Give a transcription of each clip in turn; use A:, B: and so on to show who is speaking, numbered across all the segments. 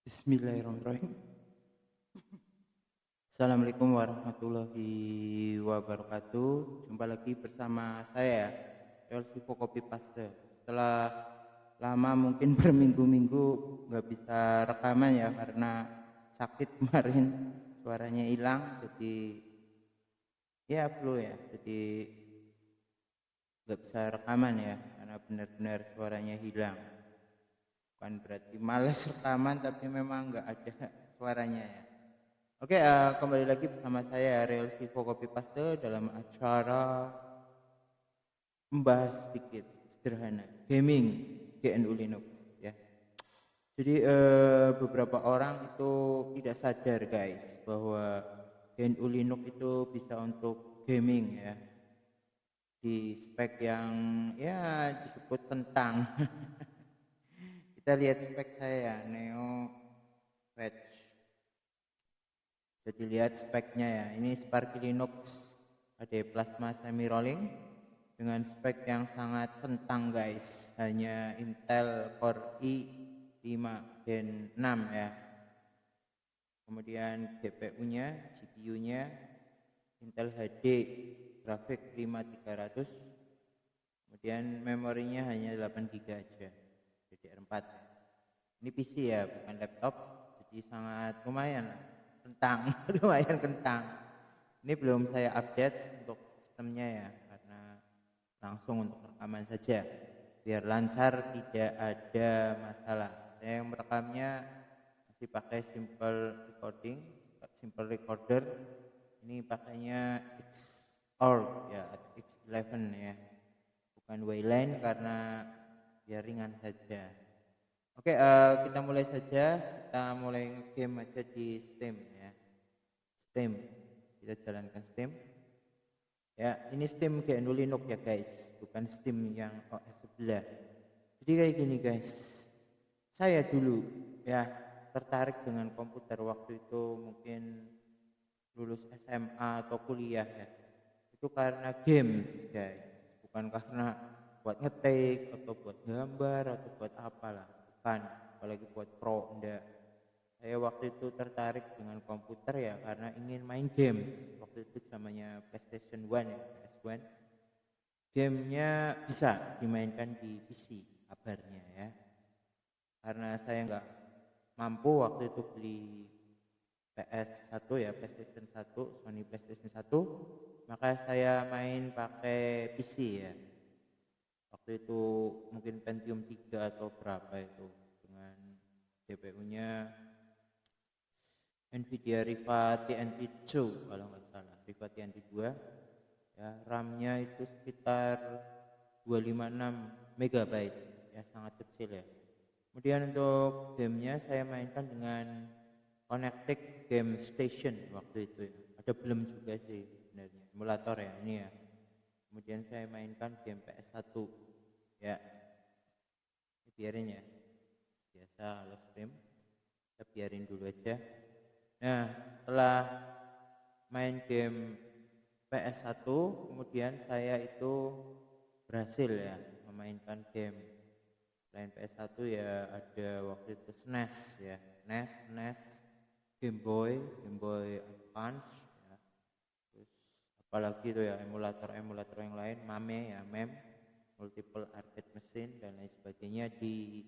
A: Bismillahirrahmanirrahim. Assalamualaikum warahmatullahi wabarakatuh. Jumpa lagi bersama saya, Elvivo Kopi Paste. Setelah lama mungkin berminggu-minggu nggak bisa rekaman ya karena sakit kemarin, suaranya hilang. Jadi ya flu ya. Jadi nggak bisa rekaman ya karena benar-benar suaranya hilang. Bukan berarti males rekaman tapi memang nggak ada suaranya ya. Oke, kembali lagi bersama saya Ariel Vivo Kopi Paste dalam acara membahas sedikit sederhana gaming GNU Linux ya. Jadi beberapa orang itu tidak sadar guys bahwa GNU Linux itu bisa untuk gaming ya di spek yang ya disebut kentang. Kita lihat spek saya Neo Fetch. Jadi lihat speknya ya. Ini Sparky Linux ada plasma semi rolling dengan spek yang sangat kentang guys. Hanya Intel Core i5 Gen 6 ya. Kemudian GPU-nya, GPU-nya Intel HD grafik 5300. Kemudian memorinya hanya 8 GB aja. DDR4. Ini PC ya, bukan laptop. Jadi sangat lumayan lah. Kentang, lumayan kentang. Ini belum saya update untuk sistemnya ya, karena langsung untuk rekaman saja, biar lancar, tidak ada masalah. Saya yang merekamnya masih pakai simple recorder. Ini pakainya X-Org ya, atau X11 ya, bukan Wayline karena biar ringan saja. Oke, kita mulai saja. Kita mulai nge-game aja di Steam ya. Steam. Kita jalankan Steam. Ya, ini Steam GNU Linux ya guys, bukan Steam yang OS sebelah. Jadi kayak gini guys. Saya dulu ya tertarik dengan komputer waktu itu mungkin lulus SMA atau kuliah ya. Itu karena games guys, bukan karena buat ngetik atau buat gambar atau buat apalah. Bukan, apalagi buat pro, enggak. Saya waktu itu tertarik dengan komputer ya karena ingin main games. Waktu itu zamannya PlayStation 1 ya, PS1. Gamenya bisa dimainkan di PC kabarnya ya. Karena saya nggak mampu waktu itu beli PS1 ya, PlayStation 1, Sony PlayStation 1, maka saya main pakai PC ya. Waktu itu mungkin Pentium 3 atau berapa itu, dengan GPU-nya Nvidia Riva TNT2 kalau nggak salah, Riva TNT2 ya. RAM-nya itu sekitar 256 MB ya, sangat kecil ya. Kemudian untuk gamenya saya mainkan dengan Connected Game Station waktu itu ya. Ada belum juga sih sebenarnya, emulator ya ini ya. Kemudian saya mainkan game PS1 ya. Ini biarin ya, biasa kalau Steam kita biarin dulu aja. Nah, setelah main game PS1 kemudian saya itu berhasil ya memainkan game selain PS1 ya. Ada waktu itu SNES ya, NES, Game Boy Advance ya. Terus apalagi itu ya, emulator yang lain, MAME ya, multiple arcade machine dan lain sebagainya di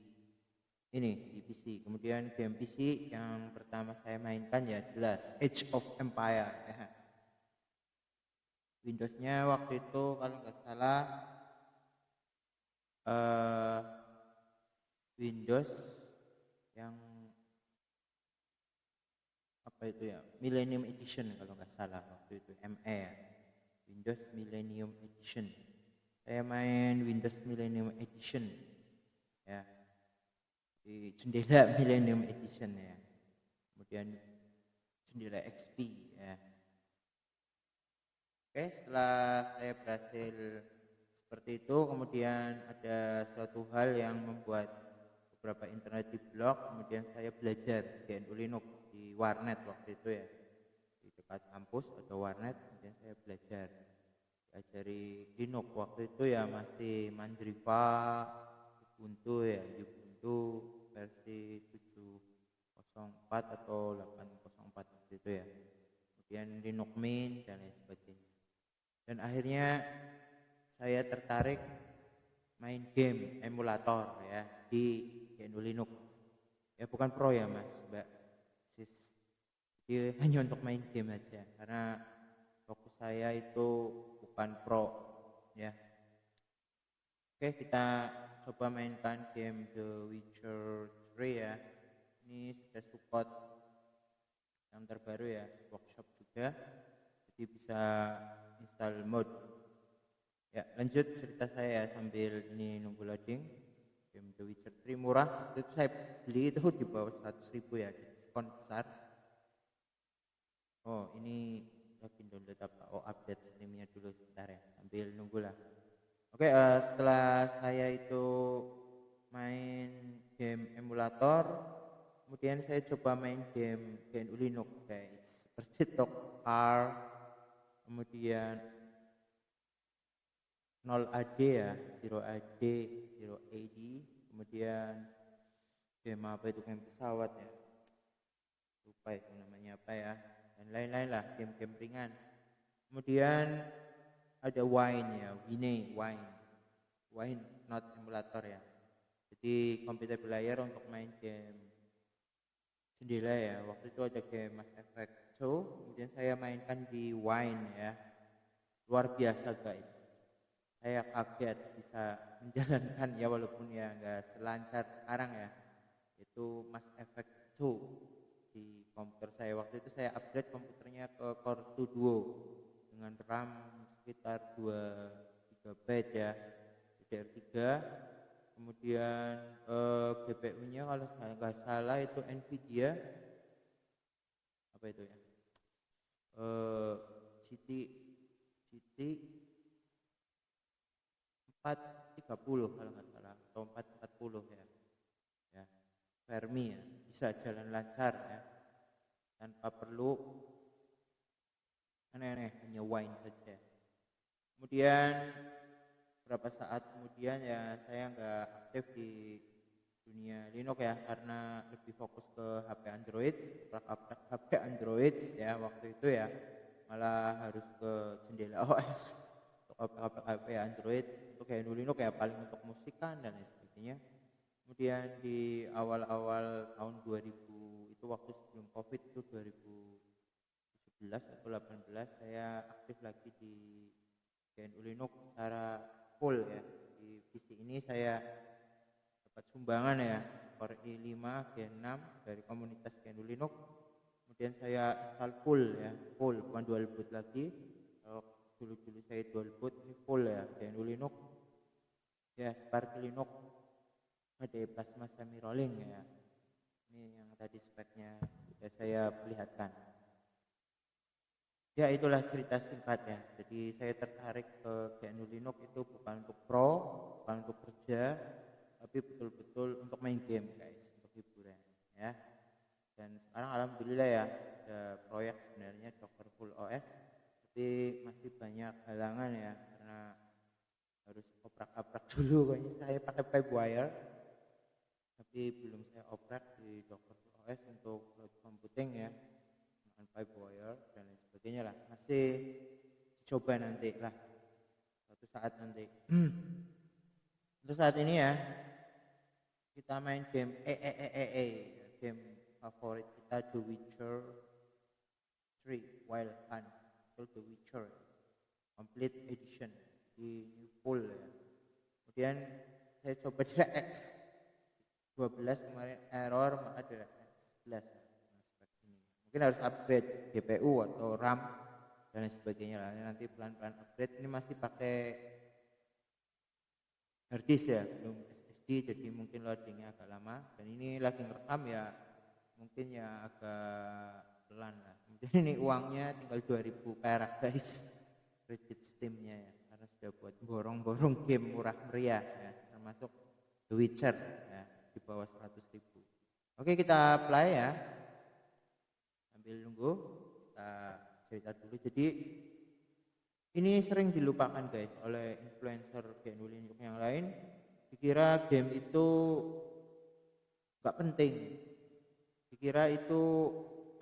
A: PC. Kemudian game PC yang pertama saya mainkan ya jelas Age of Empire ya. Windowsnya waktu itu kalau nggak salah Windows yang apa itu ya, Millennium Edition kalau nggak salah waktu itu, ME ya, Windows Millennium Edition. Saya main Windows Millennium Edition ya, di jendela Millennium Edition ya. Kemudian jendela XP ya. Oke, setelah saya berhasil seperti itu, kemudian ada suatu hal yang membuat beberapa internet di blog. Kemudian saya belajar GNU Linux di warnet waktu itu ya, di dekat kampus ada warnet. Kemudian saya belajar dari Linux waktu itu ya, masih Mandriva, Ubuntu ya, Ubuntu versi 7.0 804 atau 804 gitu ya. Kemudian Linux Mint dan lain sebagainya. Dan akhirnya saya tertarik main game emulator ya di GNU Linux. Ya bukan pro ya Mas, Mbak Sis. Jadi hanya untuk main game aja karena fokus saya itu bukan pro ya. Oke, kita coba mainkan game The Witcher 3 ya. Ini sudah support yang terbaru ya, workshop juga, jadi bisa install mod. Ya lanjut cerita saya sambil ini nunggu loading. Game The Witcher 3 murah, itu saya beli itu di bawah 100.000 ya, diskon besar. Oh ini lagi download apa? Oh update Steamnya dulu sebentar ya, sambil nunggu lah. Oke, setelah saya itu main game emulator, kemudian saya coba main game GNU Linux guys, seperti Car, kemudian 0AD ya, 0AD, 0AD, kemudian game apa itu, game pesawat ya, lupa itu namanya apa ya, dan lain-lain lah, game-game ringan. Kemudian ada Wine ya, Wine not emulator ya. Jadi computer player untuk main game jendela ya. Waktu itu ada game Mass Effect 2, kemudian saya mainkan di Wine ya. Luar biasa guys. Saya kaget bisa menjalankan ya, walaupun ya nggak selancar sekarang ya. Itu Mass Effect 2 di komputer saya. Waktu itu saya upgrade komputernya ke Core 2 Duo dengan RAM sekitar 2 GB ya, DDR3. Kemudian GPU-nya kalau saya nggak salah itu Nvidia apa itu ya, GT 430 kalau nggak salah, atau 440 ya, Fermi ya, bisa jalan lancar ya, tanpa perlu aneh-aneh, hanya Wine saja. Kemudian beberapa saat kemudian ya saya nggak aktif di dunia Linux ya, karena lebih fokus ke HP Android, HP Android ya waktu itu ya, malah harus ke jendela OS untuk HP Android. Untuk GNU Linux ya paling untuk musikan dan lain sebagainya. Kemudian di awal-awal tahun 2000 itu, waktu sebelum COVID itu 2017 atau 18, saya aktif lagi di GNU Linux secara full ya. Di PC ini saya dapat sumbangan ya, Core i5 Gen 6 dari komunitas GNU Linux. Kemudian saya install full ya, full bukan dual boot lagi. Kalau dulu saya dual boot, ini full ya GNU Linux ya, Spark Linux, ada Plasma Semi Rolling ya. Ini yang tadi speknya sudah saya perlihatkan. Ya itulah cerita singkat ya. Jadi saya tertarik ke GNU Linux itu bukan untuk pro, bukan untuk kerja, tapi betul-betul untuk main game guys, untuk hiburan ya. Dan sekarang alhamdulillah ya, ada proyek sebenarnya Docker Full OS, tapi masih banyak halangan ya, karena harus oprak-oprak dulu. Kayaknya saya pakai Pipewire, tapi belum saya oprak di Docker Full OS untuk cloud computing ya, dengan Pipewire dan lain sebagainya lah. Masih dicoba nanti lah, suatu saat nanti. Untuk saat ini ya, kita main game game favorit kita, The Witcher 3 Wild Hunt atau The Witcher Complete Edition di full ya. Kemudian saya coba DirectX 12 kemarin error, maka DirectX 11 ya. Mungkin harus upgrade GPU atau RAM dan lain sebagainya lah. Nanti pelan-pelan upgrade. Ini masih pakai harddisk ya, belum SSD, jadi mungkin loadingnya agak lama. Dan ini lagi ngerekam ya, mungkin ya agak pelan lah. Kemudian ini uangnya tinggal 2000 perak guys, kredit Steamnya ya, karena sudah buat borong-borong game murah meriah ya, termasuk The Witcher ya, di bawah 100.000. Oke, kita play ya. Sambil nunggu kita cerita dulu. Jadi ini sering dilupakan guys oleh influencer GNU Linux yang lain. Dikira game itu gak penting, dikira itu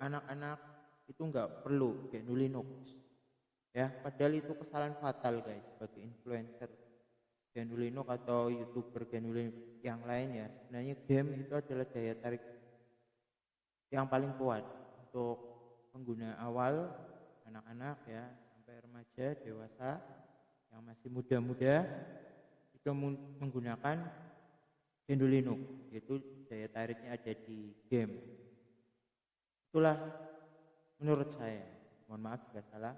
A: anak-anak itu nggak perlu GNU Linux ya, padahal itu kesalahan fatal guys sebagai influencer GNU Linux atau youtuber GNU Linux yang lain ya. Sebenarnya game itu adalah daya tarik yang paling kuat untuk pengguna awal, anak-anak ya sampai remaja, dewasa yang masih muda-muda itu menggunakan GNU Linux, yaitu daya tariknya ada di game. Itulah menurut saya, mohon maaf jika salah.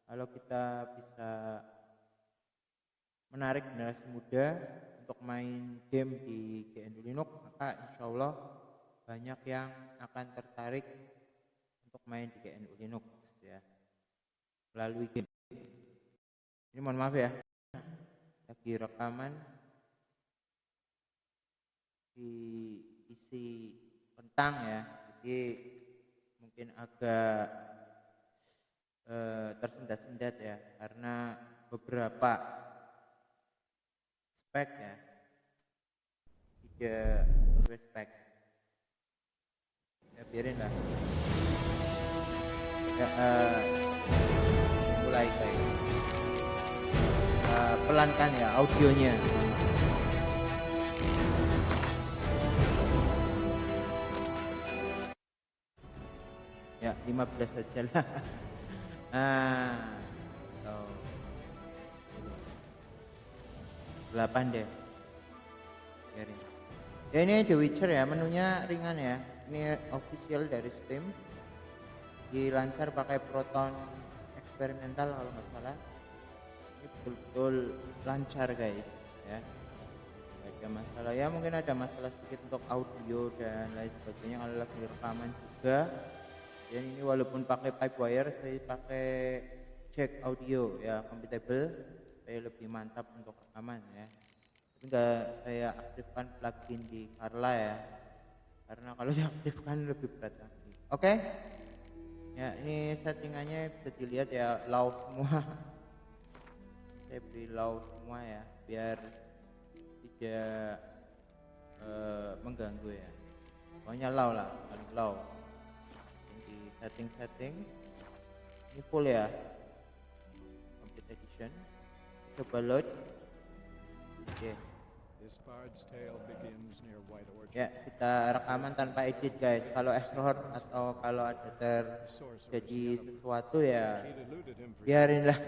A: Kalau kita bisa menarik generasi muda untuk main game di GNU Linux, maka insya Allah banyak yang akan tertarik untuk main di GNU Linux ya melalui game. Ini mohon maaf ya, lagi rekaman di isi kentang ya, jadi mungkin agak tersendat-sendat ya karena beberapa spek ya tidak sesuai spek ya, biarin lah ya. Mulai guys, pelankan ya audionya. Ya 15 saja lah. Oh, 8 deh biarin. Ya ini The Witcher ya, menunya ringan ya, ini official dari Steam, dilancar pakai Proton eksperimental kalau nggak salah. Ini betul-betul lancar guys ya, nggak ada masalah ya. Mungkin ada masalah sedikit untuk audio dan lain sebagainya kalau lagi rekaman juga. Dan ini walaupun pakai pipe wire, saya pakai jack audio ya, compatible supaya lebih mantap untuk rekaman ya. Tapi enggak saya aktifkan plugin di Carla ya, karena kalau diaktifkan lebih berat lagi. Oke. Ya ini settingannya bisa dilihat ya, low semua. Saya beri low semua ya biar tidak mengganggu ya. Pokoknya low lah, paling low. Di setting ini full ya, complete edition. Coba load. Oke. Ya kita rekaman tanpa edit guys. Kalau extrovert atau kalau ada terjadi sesuatu ya biarinlah.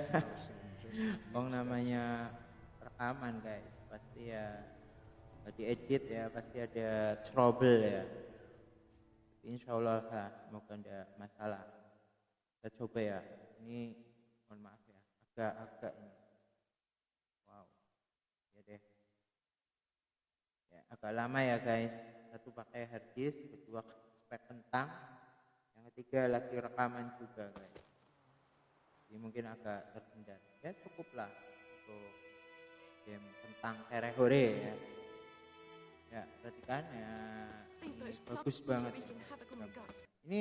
A: Wong namanya rekaman guys, pasti ya diedit ya, pasti ada trouble ya. Insya Allah lah, semoga tidak masalah. Kita coba ya. Ini mohon maaf ya, agak ini. Wow, ya deh. Ya, agak lama ya guys. Satu pakai hard disk, kedua spek kentang, yang ketiga lagi rekaman juga guys. Jadi mungkin agak tersendat. Ya cukup lah untuk game kentang Terehore ya. Ya perhatikan ya, ini bagus banget. Ini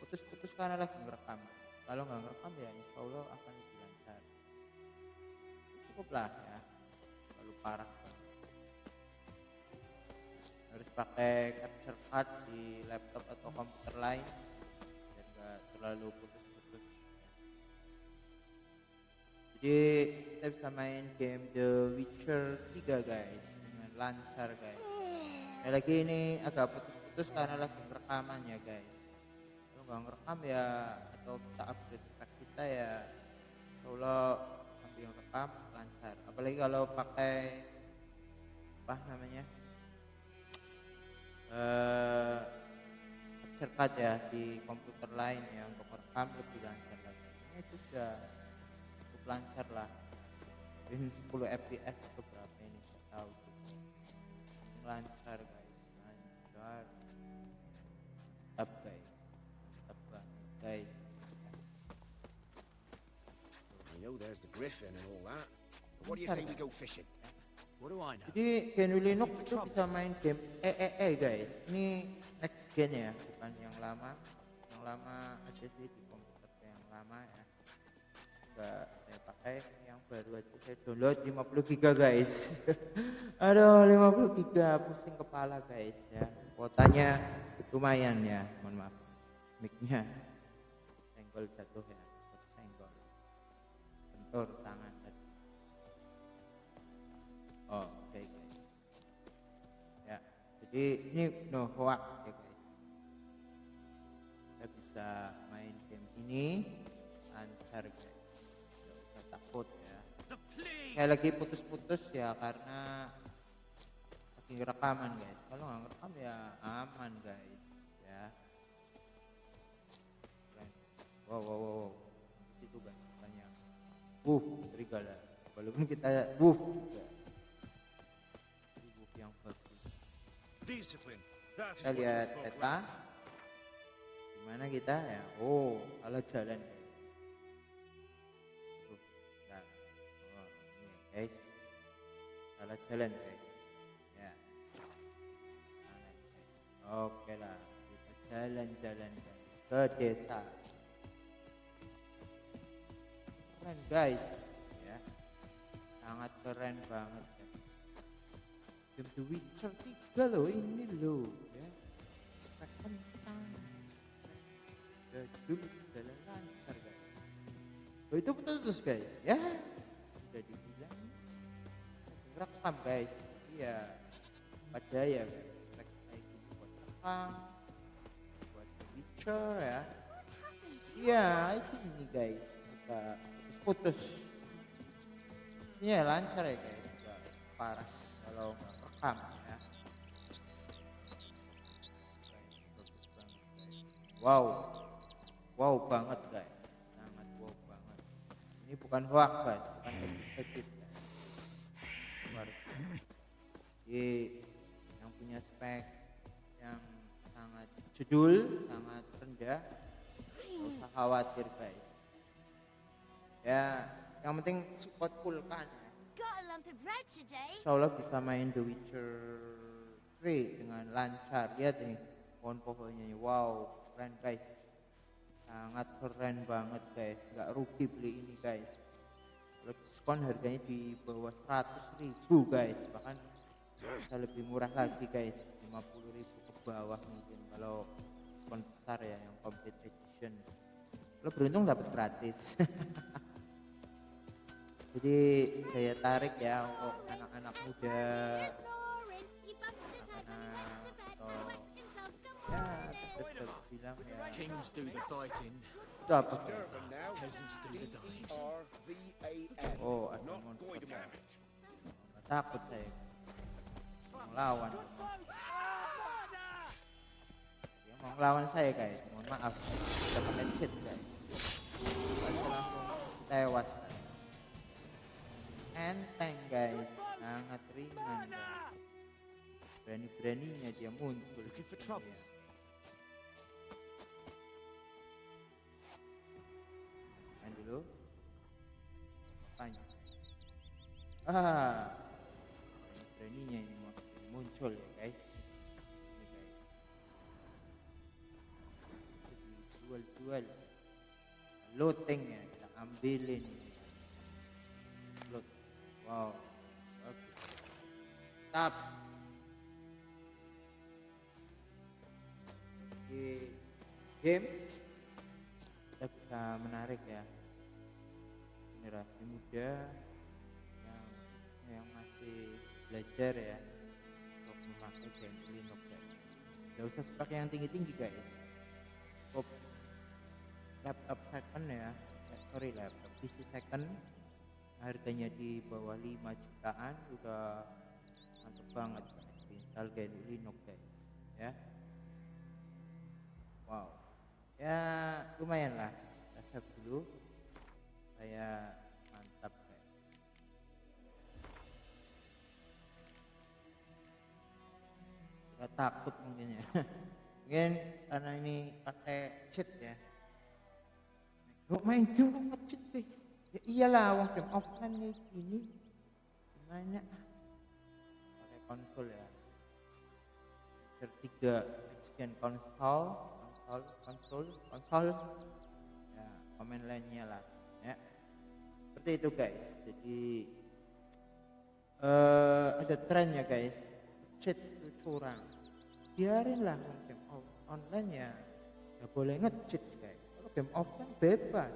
A: putus-putus karena lagi ngerekam. Kalau nggak ngerekam ya insya Allah akan lebih lancar. Cukup lah ya, kalau parah harus pakai capture card di laptop atau komputer lain biar nggak terlalu putus-putus. Jadi kita bisa main game The Witcher 3 guys dengan lancar guys. Lagi ini agak putus-putus karena lagi rekaman ya guys. Kalau nggak ngerekam ya, atau kita upgrade spek kita ya, kalau sambil rekam lancar. Apalagi kalau pakai apa namanya capture card ya di komputer lain ya, untuk merekam lebih lancar lagi. Ini juga cukup lancar lah. Ini 10 fps atau berapa ini saya tahu. Lancar guys, lancar. Mantap guys, mantap banget guys.
B: I know there's the griffin and all that. But what do you say we go fishing?
C: What do I know?
A: Jadi GNU Linux itu bisa main game guys. Ini next gen ya, bukan yang lama. Yang lama aja sih di komputer yang lama ya. Enggak saya pakai, yang baru aja saya download 50 GB guys. Aduh 50 GB pusing kepala guys ya. kuotanya lumayan ya, mohon maaf mic-nya senggol jatuh ya, senggol bentur tangan tadi. Oke guys ya, jadi ini no hoax ya guys, kita bisa main game ini lancar guys, nggak usah takut ya. Saya lagi putus-putus ya karena lagi rekaman guys, kalau nggak ngerekam ya aman guys ya. Keren. Wow situ guys banyak serigala, walaupun kita juga yang bagus.
B: Discipline. That is
A: Kita
B: what
A: lihat
B: your folk
A: peta gimana kita ya, salah jalan guys. Nah, ini guys, salah jalan guys ya. Mana ini, guys? Oke lah, kita jalan-jalan guys ke desa. Keren guys ya, sangat keren banget guys. Game The Witcher 3 loh ini loh ya, spek kentang gaduh jalan lancar guys. Itu putus guys ya, sudah dibilang rekam guys. Iya pada ya guys, spek kayak gini buat rekam, buat The Witcher ya. Iya itu ini guys, agak putus-putus. Ini ya lancar ya guys, enggak parah kalau nggak rekam ya. Bagus banget guys. Wow banget guys, sangat wow banget. Ini bukan hoax guys, bukan edit guys. Luar biasa. Jadi yang punya spek yang sangat jadul, sangat rendah, nggak usah khawatir guys. Ya, yang penting support Vulkan ya.
C: Got a lump of bread today.
A: Insya Allah bisa main The Witcher 3 dengan lancar. Lihat nih pohon-pohonnya, wow keren guys, sangat keren banget guys, nggak rugi beli ini guys. Kalau diskon harganya di bawah 100.000 guys, bahkan bisa lebih murah lagi guys, 50.000 ke bawah mungkin kalau diskon besar ya, yang complete edition. Lo beruntung dapat gratis. Jadi daya tarik ya untuk anak-anak muda,
C: Snoring. He bumped his head when he went to bed.
A: Oh.
C: He wet himself. Come
A: ya
C: on,
A: terus kita bilang ya
D: Kings do the fighting,
A: itu apa guys?
B: Durban now.
D: peasants do the dying.
B: Dervan.
A: Ada
B: Not
A: monster
B: going to
A: guys.
B: it.
A: Nggak takut saya mau ngelawan, dia mau ngelawan saya guys, mohon maaf udah kena cheat guys, pasti langsung tewas saya. Enteng guys, sangat ringan guys, berani-beraninya dia muncul.
D: Looking for trouble?
A: Iya. Main dulu apanya, beraninya ini muncul ya guys. Ini guys, itu dijual-jual, looting ya, kita ambilin ini. Loot, wow, bagus. Tap. Di game kita bisa menarik ya generasi muda yang masih belajar ya untuk memakai game Linux guys. Gak usah pakai yang tinggi-tinggi guys, cukup laptop second ya, laptop PC second, harganya di bawah 5 jutaan udah mantep banget guys, install game Linux guys ya. Wow ya lumayan lah, kita save dulu saya, mantap guys. Gak takut mungkin ya. Mungkin karena ini pakai cheat ya. Kok main game kok nge-cheat guys? Ya iyalah, wong game offline kayak gini gimana? Pakai konsol ya, Witcher 3 next gen konsol ya, komen lainnya lah ya, seperti itu guys. Jadi ada trennya guys, cheat itu curang biarin lah game online ya nggak boleh nge-cheat guys. Kalau game offline bebas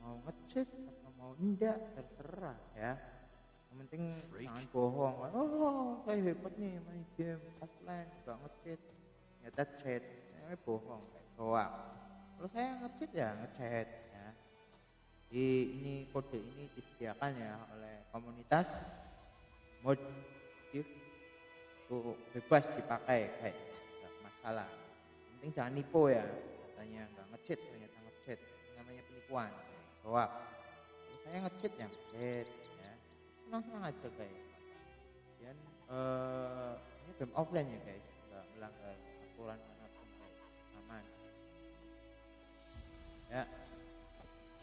A: mau nge-cheat atau mau enggak terserah ya, yang penting
D: Freak.
A: jangan bohong. Oh saya hebat nih main game offline nggak nge-cheat, ternyata cheat, namanya bohong guys, hoax. Kalau saya nge-cheat ya nge-chat ya. Jadi ini kode ini disediakan ya oleh komunitas mod itu bebas dipakai guys, nggak masalah. Yang penting jangan nipu ya, katanya nggak nge-cheat ternyata nge-cheat, namanya penipuan guys, hoax. Kalau saya nge-cheat ya nge-cheat ya, senang-senang aja guys. Dan ini game offline ya guys, nggak melanggar aturan manapun guys, aman ya.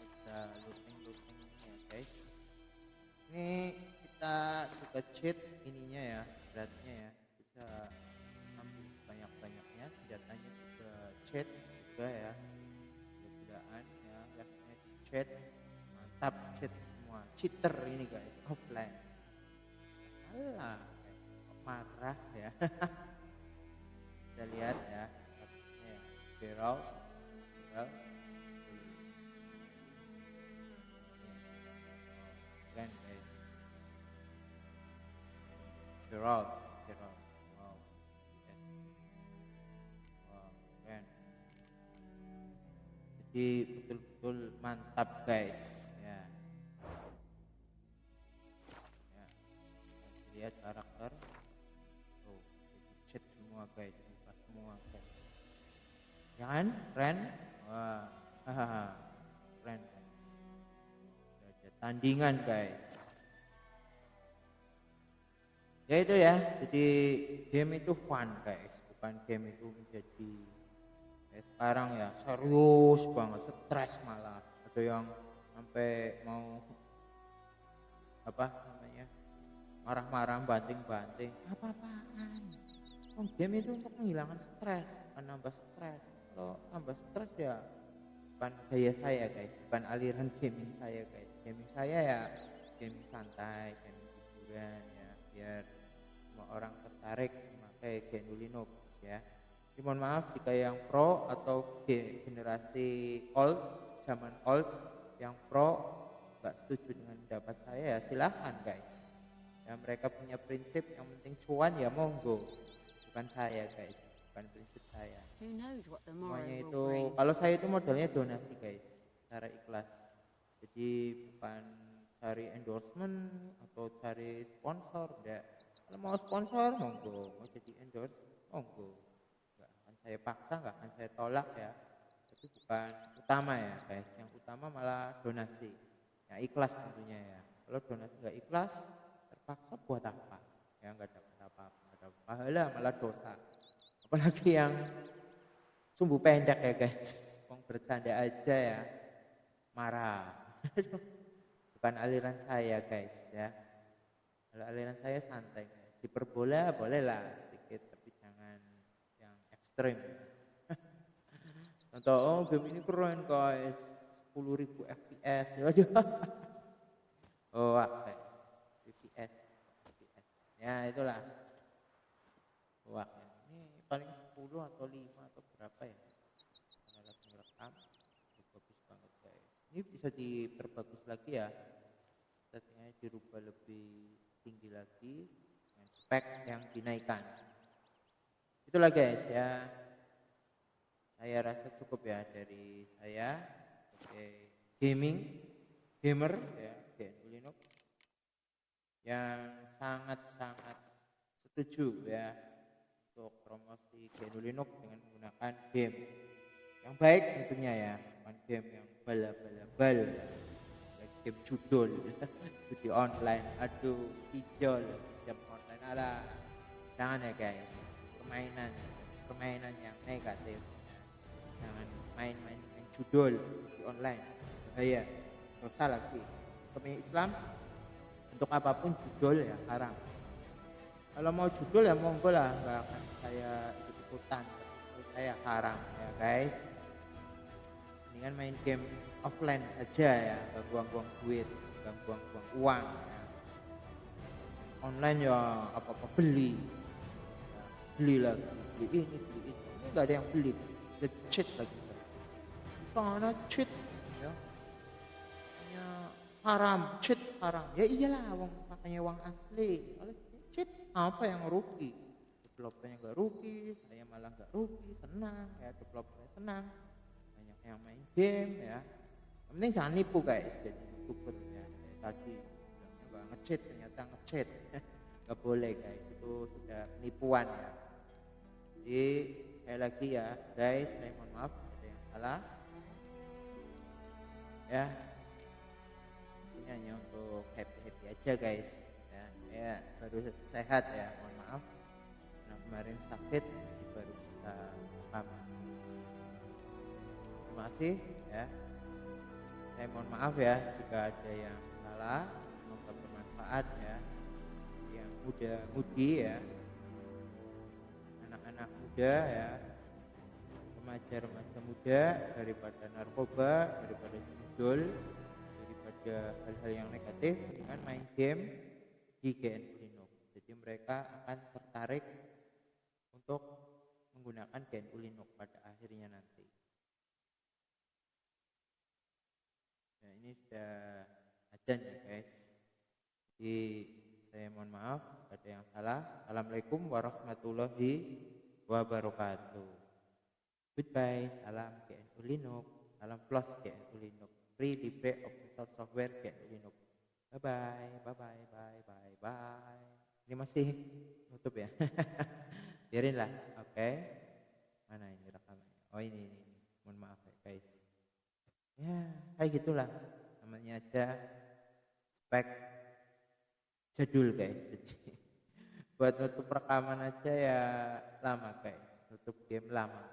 A: Bisa looting ya guys. Ini kita juga cheat ininya ya, beratnya ya, bisa ambil sebanyak-banyaknya, senjatanya juga cheat juga ya, gila-gilaan ya, levelnya di cheat, mantap, cheat semua, cheater ini guys, offline. Alah, marah ya. Kita lihat ya, ya viral, keren guys, viral, wow, yes. Wow, keren. Jadi betul-betul mantap guys ya. Ya, lihat karakter, tuh, jadi chat semua guys, buka semua guys. Ya kan, keren, wah, hahaha, keren guys. Ada tandingan guys. Ya itu ya, jadi game itu fun guys, bukan game itu menjadi sekarang ya serius banget, stres malah. Ada yang sampai mau apa namanya marah-marah, banting-banting. Apa-apaan? Oh, game itu untuk menghilangkan stres, bukan nambah stres. Kalau nambah stres ya bukan gaya saya guys, bukan aliran gaming saya guys. Gaming saya ya gaming santai, gaming hiburan ya, biar semua orang tertarik memakai GNU Linux ya. Jadi mohon maaf jika yang pro atau generasi old, zaman old yang pro nggak setuju dengan pendapat saya ya silahkan guys. Ya mereka punya prinsip yang penting cuan ya monggo, bukan saya guys, bukan prinsip saya.
E: Who knows what the morrow
A: Semuanya
E: will
A: itu
E: bring.
A: kalau saya itu modelnya donasi guys, secara ikhlas. Jadi bukan cari endorsement atau cari sponsor, enggak. Kalau mau sponsor monggo, mau jadi endorse monggo, nggak akan saya paksa, nggak akan saya tolak ya. Tapi bukan utama ya guys, yang utama malah donasi yang ikhlas tentunya ya. Kalau donasi nggak ikhlas, terpaksa buat apa ya, nggak dapat apa-apa, nggak dapat pahala, malah dosa. Apalagi yang sumbu pendek ya guys, mau bercanda aja ya marah. Bukan aliran saya guys ya. Kalau aliran saya santai guys, hiperbola bolehlah sedikit tapi jangan yang ekstrim. Contoh, oh game ini keren guys, 10.000 fps ya. Oh wah guys, fps ya itulah. Wah ini paling 10 atau 5 atau berapa ya, karena lagi ngerekam. Bagus banget guys, ini bisa diperbagus lagi ya, settingnya dirubah lebih tinggi lagi dengan spek yang dinaikkan. Itulah guys ya, saya rasa cukup ya dari saya sebagai gamer ya, GNU Linux yang sangat-sangat setuju ya untuk promosi GNU Linux dengan menggunakan game yang baik tentunya ya, bukan game yang bala-bala game judul judi online, aduh hijau jam online, ala jangan ya guys, permainan yang negatif ya. Jangan main judul di online, bahaya, dosa lagi. Hukum Islam untuk apapun judul ya haram. Kalau mau judul ya monggo lah, nggak akan saya ikut-ikutan, menurut saya haram ya guys. Mendingan main game offline aja ya, gak buang-buang duit, gak buang-buang uang ya. Online ya apa-apa beli ya, beli beli ini beli itu, ini nggak ada yang beli, the cheat lagi guys. Sana cheat ya, hanya haram, cheat haram, ya iyalah uang pakainya uang asli, kalau cheat apa yang rugi, developernya nggak rugi, saya malah nggak rugi, senang ya, developernya senang, banyak yang main game ya. Yang penting jangan nipu guys, jadi youtuber ya kayak tadi bilangnya nggak nge-cheat, ternyata nge-cheat. Nggak boleh guys, itu sudah penipuan ya. Jadi sekali lagi ya guys, saya mohon maaf ada yang salah ya, ini hanya untuk happy aja guys ya, saya baru sehat ya, mohon maaf karena kemarin sakit jadi baru bisa rekaman. Terima kasih ya, saya mohon maaf ya jika ada yang salah, semoga bermanfaat ya, yang mudi ya, anak-anak muda ya, remaja-remaja muda, daripada narkoba, daripada judul, daripada hal-hal yang negatif dengan main game di GN Linux. Jadi mereka akan tertarik untuk menggunakan GNU Linux pada akhirnya nanti. Nah ini sudah adzan ya guys, jadi saya mohon maaf ada yang salah. Assalamualaikum warahmatullahi wabarakatuh. Goodbye, salam GNU Linux, salam plus GNU Linux, free libre open source software GNU Linux. Bye bye, bye bye, bye bye, bye. Ini masih nutup ya? Biarin lah, oke. Mana ini rekamannya? Oh ini. Mohon maaf ya guys. Ya, kayak gitulah. Namanya aja spek jadul guys. Jadi buat nutup rekaman aja ya lama guys. Nutup game lama.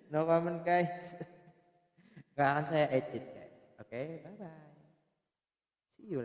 A: No comment guys. Gak akan saya edit guys. Oke, bye bye. See you later.